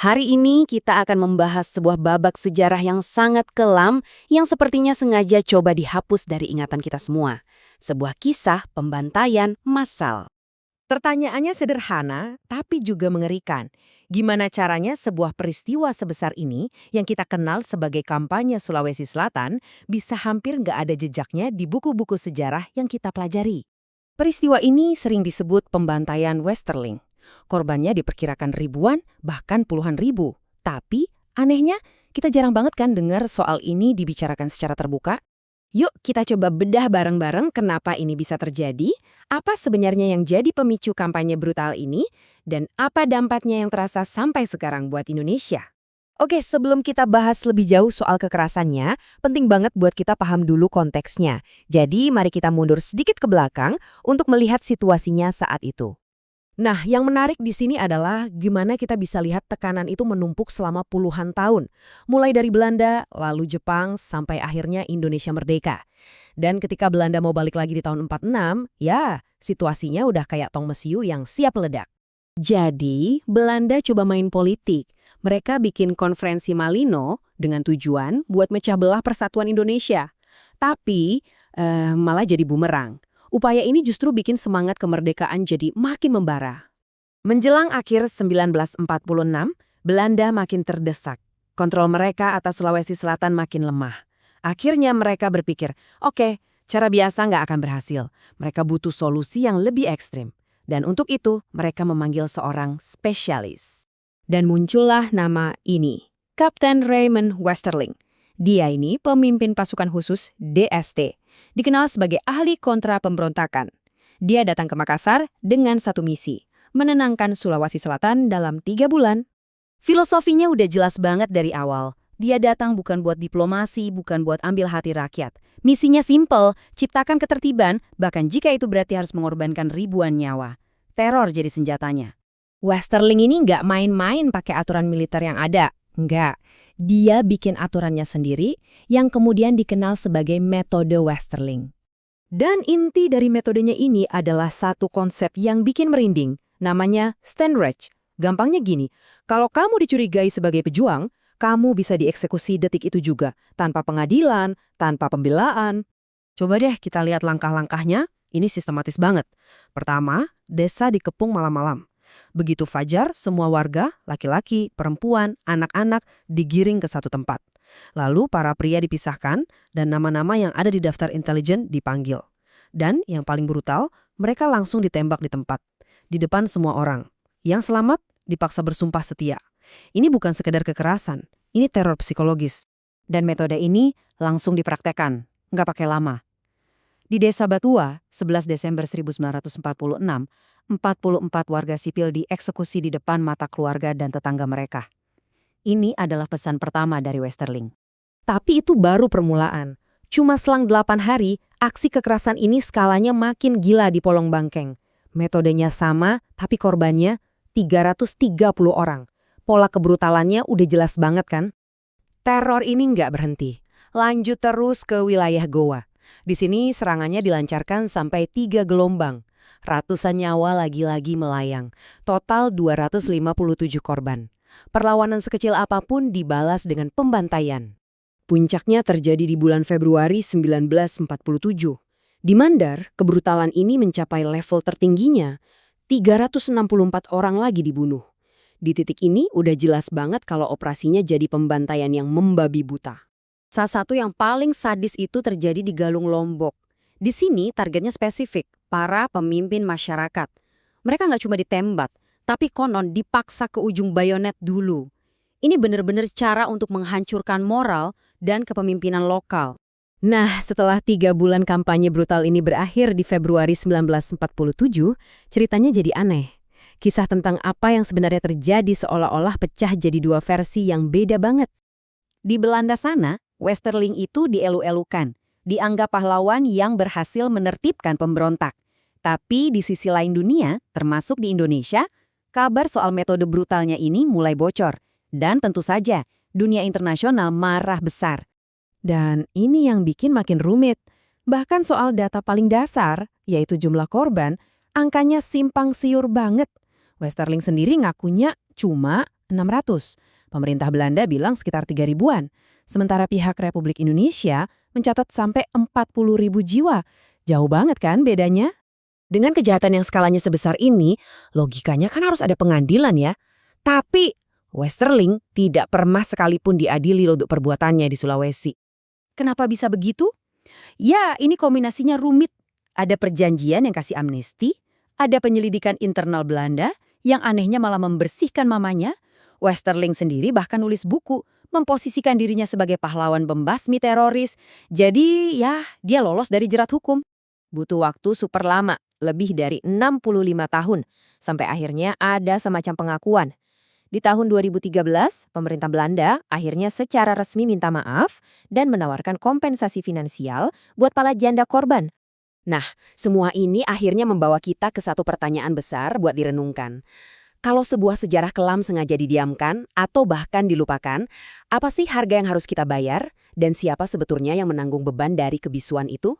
Hari ini kita akan membahas sebuah babak sejarah yang sangat kelam yang sepertinya sengaja coba dihapus dari ingatan kita semua. Sebuah kisah pembantaian massal. Pertanyaannya sederhana, tapi juga mengerikan. Gimana caranya sebuah peristiwa sebesar ini, yang kita kenal sebagai kampanye Sulawesi Selatan, bisa hampir nggak ada jejaknya di buku-buku sejarah yang kita pelajari? Peristiwa ini sering disebut pembantaian Westerling. Korbannya diperkirakan ribuan, bahkan puluhan ribu. Tapi, anehnya, kita jarang banget kan dengar soal ini dibicarakan secara terbuka. Yuk kita coba bedah bareng-bareng kenapa ini bisa terjadi, apa sebenarnya yang jadi pemicu kampanye brutal ini, dan apa dampaknya yang terasa sampai sekarang buat Indonesia. Oke, sebelum kita bahas lebih jauh soal kekerasannya, penting banget buat kita paham dulu konteksnya. Jadi mari kita mundur sedikit ke belakang untuk melihat situasinya saat itu. Nah, yang menarik di sini adalah gimana kita bisa lihat tekanan itu menumpuk selama puluhan tahun. Mulai dari Belanda, lalu Jepang, sampai akhirnya Indonesia merdeka. Dan ketika Belanda mau balik lagi di tahun 46, ya situasinya udah kayak tong mesiu yang siap meledak. Jadi, Belanda coba main politik. Mereka bikin konferensi Malino dengan tujuan buat mecah belah persatuan Indonesia. Tapi, malah jadi bumerang. Upaya ini justru bikin semangat kemerdekaan jadi makin membara. Menjelang akhir 1946, Belanda makin terdesak. Kontrol mereka atas Sulawesi Selatan makin lemah. Akhirnya mereka berpikir, oke, cara biasa nggak akan berhasil. Mereka butuh solusi yang lebih ekstrim. Dan untuk itu, mereka memanggil seorang spesialis. Dan muncullah nama ini, Kapten Raymond Westerling. Dia ini pemimpin pasukan khusus DST. Dikenal sebagai ahli kontra pemberontakan. Dia datang ke Makassar dengan satu misi, menenangkan Sulawesi Selatan dalam 3 bulan. Filosofinya udah jelas banget dari awal. Dia datang bukan buat diplomasi, bukan buat ambil hati rakyat. Misinya simpel, ciptakan ketertiban, bahkan jika itu berarti harus mengorbankan ribuan nyawa. Teror jadi senjatanya. Westerling ini nggak main-main pakai aturan militer yang ada. Nggak. Dia bikin aturannya sendiri yang kemudian dikenal sebagai metode Westerling. Dan inti dari metodenya ini adalah satu konsep yang bikin merinding, namanya Standrecht. Gampangnya gini, kalau kamu dicurigai sebagai pejuang, kamu bisa dieksekusi detik itu juga, tanpa pengadilan, tanpa pembelaan. Coba deh kita lihat langkah-langkahnya, ini sistematis banget. Pertama, desa dikepung malam-malam. Begitu fajar, semua warga, laki-laki, perempuan, anak-anak digiring ke satu tempat. Lalu para pria dipisahkan dan nama-nama yang ada di daftar intelijen dipanggil. Dan yang paling brutal, mereka langsung ditembak di tempat, di depan semua orang. Yang selamat dipaksa bersumpah setia. Ini bukan sekedar kekerasan, ini teror psikologis. Dan metode ini langsung dipraktekkan, nggak pakai lama. Di Desa Batua, 11 Desember 1946, 44 warga sipil dieksekusi di depan mata keluarga dan tetangga mereka. Ini adalah pesan pertama dari Westerling. Tapi itu baru permulaan. Cuma selang 8 hari, aksi kekerasan ini skalanya makin gila di Polong Bangkeng. Metodenya sama, tapi korbannya 330 orang. Pola kebrutalannya udah jelas banget kan? Teror ini nggak berhenti. Lanjut terus ke wilayah Goa. Di sini serangannya dilancarkan sampai 3 gelombang. Ratusan nyawa lagi-lagi melayang. Total 257 korban. Perlawanan sekecil apapun dibalas dengan pembantaian. Puncaknya terjadi di bulan Februari 1947. Di Mandar, kebrutalan ini mencapai level tertingginya. 364 orang lagi dibunuh. Di titik ini udah jelas banget kalau operasinya jadi pembantaian yang membabi buta. Salah satu yang paling sadis itu terjadi di Galung Lombok. Di sini targetnya spesifik, para pemimpin masyarakat. Mereka nggak cuma ditembak, tapi konon dipaksa ke ujung bayonet dulu. Ini benar-benar cara untuk menghancurkan moral dan kepemimpinan lokal. Nah, setelah 3 bulan kampanye brutal ini berakhir di Februari 1947, ceritanya jadi aneh. Kisah tentang apa yang sebenarnya terjadi seolah-olah pecah jadi 2 versi yang beda banget. Di Belanda sana, Westerling itu dielu-elukan. Dianggap pahlawan yang berhasil menertibkan pemberontak. Tapi di sisi lain dunia, termasuk di Indonesia, kabar soal metode brutalnya ini mulai bocor. Dan tentu saja, dunia internasional marah besar. Dan ini yang bikin makin rumit. Bahkan soal data paling dasar, yaitu jumlah korban, angkanya simpang siur banget. Westerling sendiri ngakunya cuma 600. Pemerintah Belanda bilang sekitar 3.000-an. Sementara pihak Republik Indonesia mencatat sampai 40.000 jiwa. Jauh banget kan bedanya? Dengan kejahatan yang skalanya sebesar ini, logikanya kan harus ada pengadilan ya. Tapi Westerling tidak pernah sekalipun diadili loh untuk perbuatannya di Sulawesi. Kenapa bisa begitu? Ya, ini kombinasinya rumit. Ada perjanjian yang kasih amnesti, ada penyelidikan internal Belanda yang anehnya malah membersihkan mamanya. Westerling sendiri bahkan nulis buku, memposisikan dirinya sebagai pahlawan pembasmi teroris. Jadi ya, dia lolos dari jerat hukum. Butuh waktu super lama, lebih dari 65 tahun, sampai akhirnya ada semacam pengakuan. Di tahun 2013, pemerintah Belanda akhirnya secara resmi minta maaf dan menawarkan kompensasi finansial buat para janda korban. Nah, semua ini akhirnya membawa kita ke satu pertanyaan besar buat direnungkan. Kalau sebuah sejarah kelam sengaja didiamkan atau bahkan dilupakan, apa sih harga yang harus kita bayar dan siapa sebetulnya yang menanggung beban dari kebisuan itu?